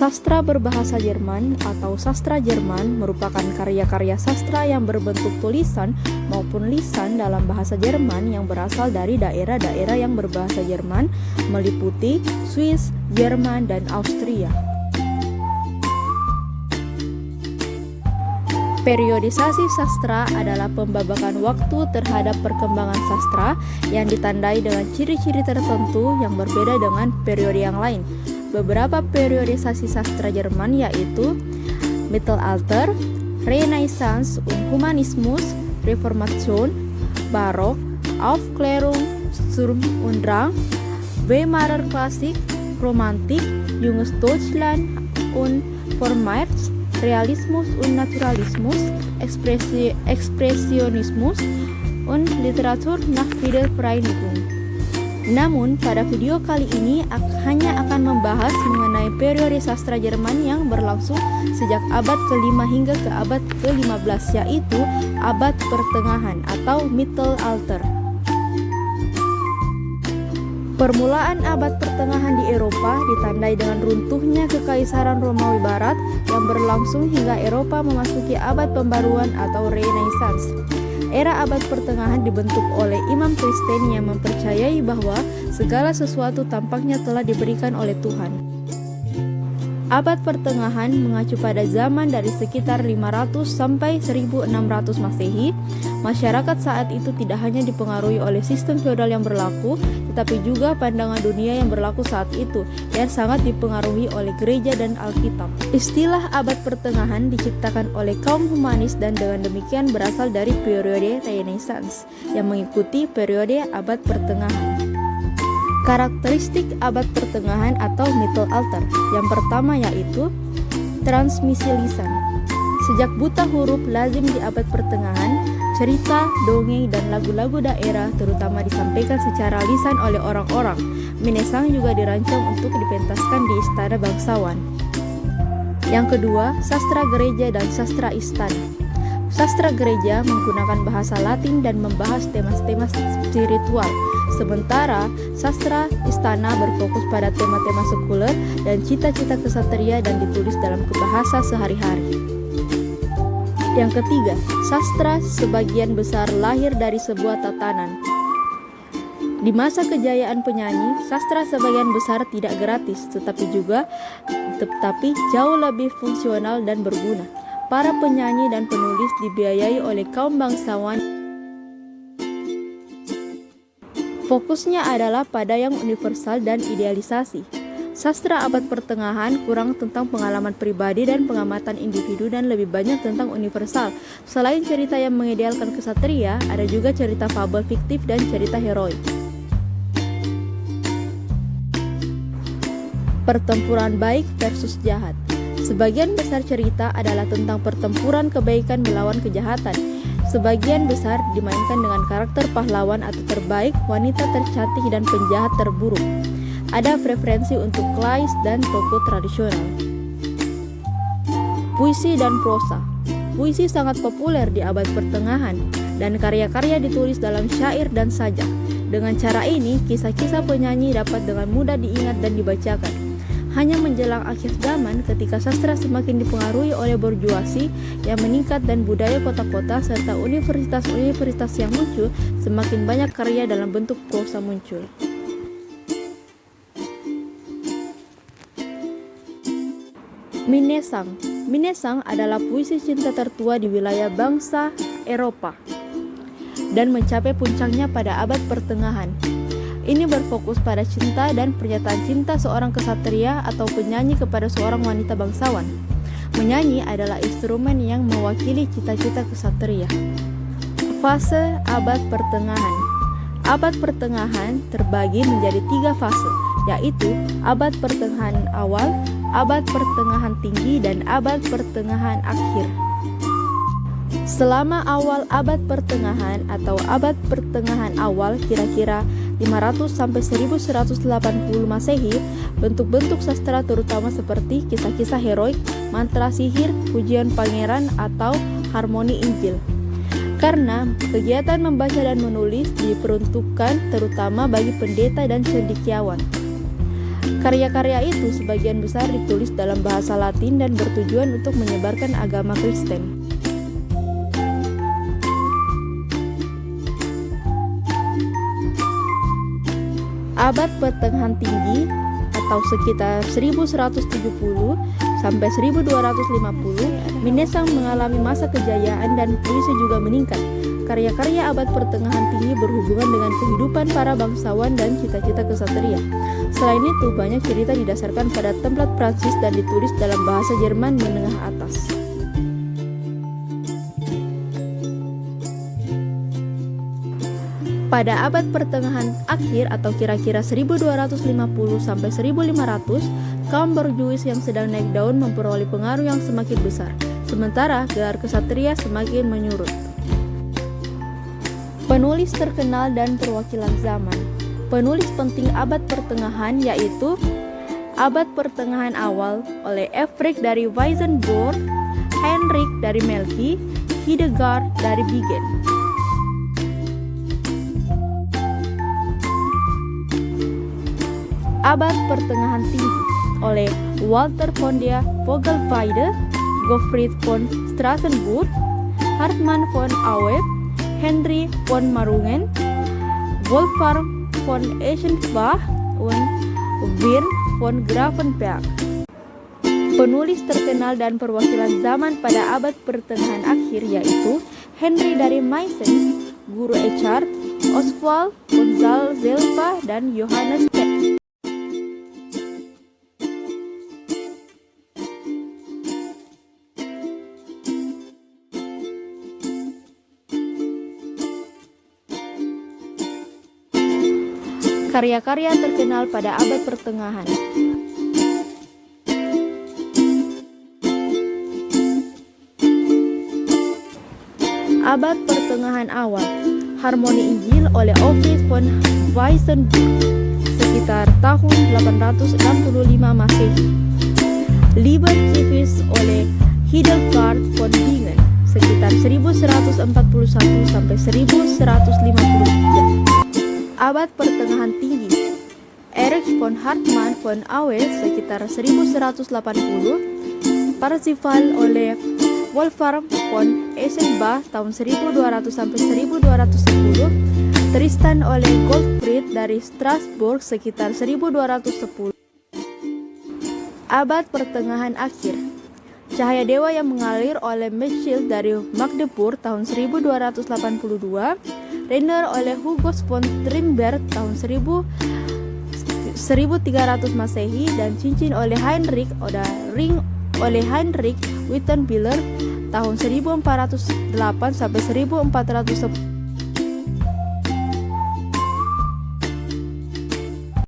Sastra berbahasa Jerman atau sastra Jerman merupakan karya-karya sastra yang berbentuk tulisan maupun lisan dalam bahasa Jerman yang berasal dari daerah-daerah yang berbahasa Jerman, meliputi Swiss, Jerman, dan Austria. Periodisasi sastra adalah pembabakan waktu terhadap perkembangan sastra yang ditandai dengan ciri-ciri tertentu yang berbeda dengan periode yang lain. Beberapa periodisasi sastra Jerman yaitu Mittelalter, Renaissance und Humanismus, Reformation, Barok, Aufklärung, Sturm und Drang, Weimarer Klassik, Romantik, Junges Deutschland und Vormärz, Realismus und Naturalismus, Expressionismus, und Literatur nach Wiedervereinigung. Namun, pada video kali ini hanya akan membahas mengenai periode sastra Jerman yang berlangsung sejak abad ke-5 hingga ke abad ke-15, yaitu abad pertengahan atau Mittelalter. Permulaan abad pertengahan di Eropa ditandai dengan runtuhnya Kekaisaran Romawi Barat yang berlangsung hingga Eropa memasuki abad pembaruan atau Renaissance. Era abad pertengahan dibentuk oleh imam Kristen yang mempercayai bahwa segala sesuatu tampaknya telah diberikan oleh Tuhan. Abad pertengahan mengacu pada zaman dari sekitar 500 sampai 1600 Masehi. Masyarakat saat itu tidak hanya dipengaruhi oleh sistem feodal yang berlaku, tetapi juga pandangan dunia yang berlaku saat itu, yang sangat dipengaruhi oleh gereja dan Alkitab. Istilah abad pertengahan diciptakan oleh kaum humanis dan dengan demikian berasal dari periode Renaissance yang mengikuti periode abad pertengahan. Karakteristik abad pertengahan atau Mittelalter yang pertama yaitu transmisi lisan. Sejak buta huruf lazim di abad pertengahan, cerita, dongeng, dan lagu-lagu daerah terutama disampaikan secara lisan oleh orang-orang. Minnesang juga dirancang untuk dipentaskan di istana bangsawan. Yang kedua, sastra gereja dan sastra istana. Sastra gereja menggunakan bahasa Latin dan membahas tema-tema spiritual, sementara sastra istana berfokus pada tema-tema sekuler dan cita-cita kesatria dan ditulis dalam bahasa sehari-hari. Yang ketiga, sastra sebagian besar lahir dari sebuah tatanan. Di masa kejayaan penyanyi, sastra sebagian besar tidak gratis, tetapi jauh lebih fungsional dan berguna. Para penyanyi dan penulis dibiayai oleh kaum bangsawan. Fokusnya adalah pada yang universal dan idealisasi. Sastra abad pertengahan kurang tentang pengalaman pribadi dan pengamatan individu dan lebih banyak tentang universal. Selain cerita yang mengidealkan kesatria, ada juga cerita fabel fiktif dan cerita heroik. Pertempuran baik versus jahat. Sebagian besar cerita adalah tentang pertempuran kebaikan melawan kejahatan. Sebagian besar dimainkan dengan karakter pahlawan atau terbaik, wanita tercantik, dan penjahat terburuk. Ada preferensi untuk klais dan tokoh tradisional. Puisi dan prosa. Puisi sangat populer di abad pertengahan, dan karya-karya ditulis dalam syair dan sajak. Dengan cara ini, kisah-kisah penyanyi dapat dengan mudah diingat dan dibacakan. Hanya menjelang akhir zaman ketika sastra semakin dipengaruhi oleh borjuasi yang meningkat dan budaya kota-kota serta universitas-universitas yang muncul, semakin banyak karya dalam bentuk prosa muncul. Minnesang. Minnesang adalah puisi cinta tertua di wilayah bangsa Eropa dan mencapai puncaknya pada abad pertengahan. Ini berfokus pada cinta dan pernyataan cinta seorang kesatria atau penyanyi kepada seorang wanita bangsawan. Menyanyi adalah instrumen yang mewakili cita-cita kesatria. Fase abad pertengahan. Abad pertengahan terbagi menjadi 3 fase, yaitu abad pertengahan awal, abad pertengahan tinggi, dan abad pertengahan akhir. Selama awal abad pertengahan atau abad pertengahan awal kira-kira 500 sampai 1180 Masehi, bentuk-bentuk sastra terutama seperti kisah-kisah heroik, mantra sihir, pujian pangeran, atau harmoni Injil. Karena kegiatan membaca dan menulis diperuntukkan terutama bagi pendeta dan cendekiawan. Karya-karya itu sebagian besar ditulis dalam bahasa Latin dan bertujuan untuk menyebarkan agama Kristen. Abad Pertengahan Tinggi atau sekitar 1170 sampai 1250, Minnesang mengalami masa kejayaan dan puisi juga meningkat. Karya-karya abad pertengahan tinggi berhubungan dengan kehidupan para bangsawan dan cita-cita kesatria. Selain itu, banyak cerita didasarkan pada template Prancis dan ditulis dalam bahasa Jerman menengah atas. Pada abad pertengahan akhir atau kira-kira 1250 sampai 1500, kaum borjuis yang sedang naik daun memperoleh pengaruh yang semakin besar, sementara gelar kesatria semakin menyurut. Penulis terkenal dan perwakilan zaman. Penulis penting abad pertengahan yaitu Abad Pertengahan Awal oleh Efrik dari Weissenburg, Heinrich dari Melfi, Hildegard dari Bingen. Abad Pertengahan Tinggi oleh Walter von der Vogelweide, Gottfried von Strassenburg, Hartmann von Auwert, Henry von Marungen, Wolfram von Eschenbach, und Wern von Grafenberg. Penulis terkenal dan perwakilan zaman pada abad pertengahan akhir yaitu Henry dari Meissen, Guru Eckhart, Oswald von Zelfa, dan Johannes Tell. Karya-karya terkenal pada abad pertengahan. Abad pertengahan awal. Harmoni Injil oleh Ovid von Weissenburg sekitar tahun 865 Masehi. Liber Civis oleh Hildegard von Bingen sekitar 1141 sampai 1153. Abad Pertengahan Tinggi. Erich von Hartmann von Auwert sekitar 1180, Parsifal oleh Wolfram von Eschenbach tahun 1200 sampai 1210, Tristan oleh Gottfried dari Strasbourg sekitar 1210. Abad Pertengahan Akhir. Cahaya Dewa yang Mengalir oleh Michel dari Magdeburg tahun 1282, Renner oleh Hugo von Trimberg tahun 1300 Masehi, dan Cincin oleh Heinrich oder Ring oleh Heinrich Wittenbiller tahun 1408 sampai 1410.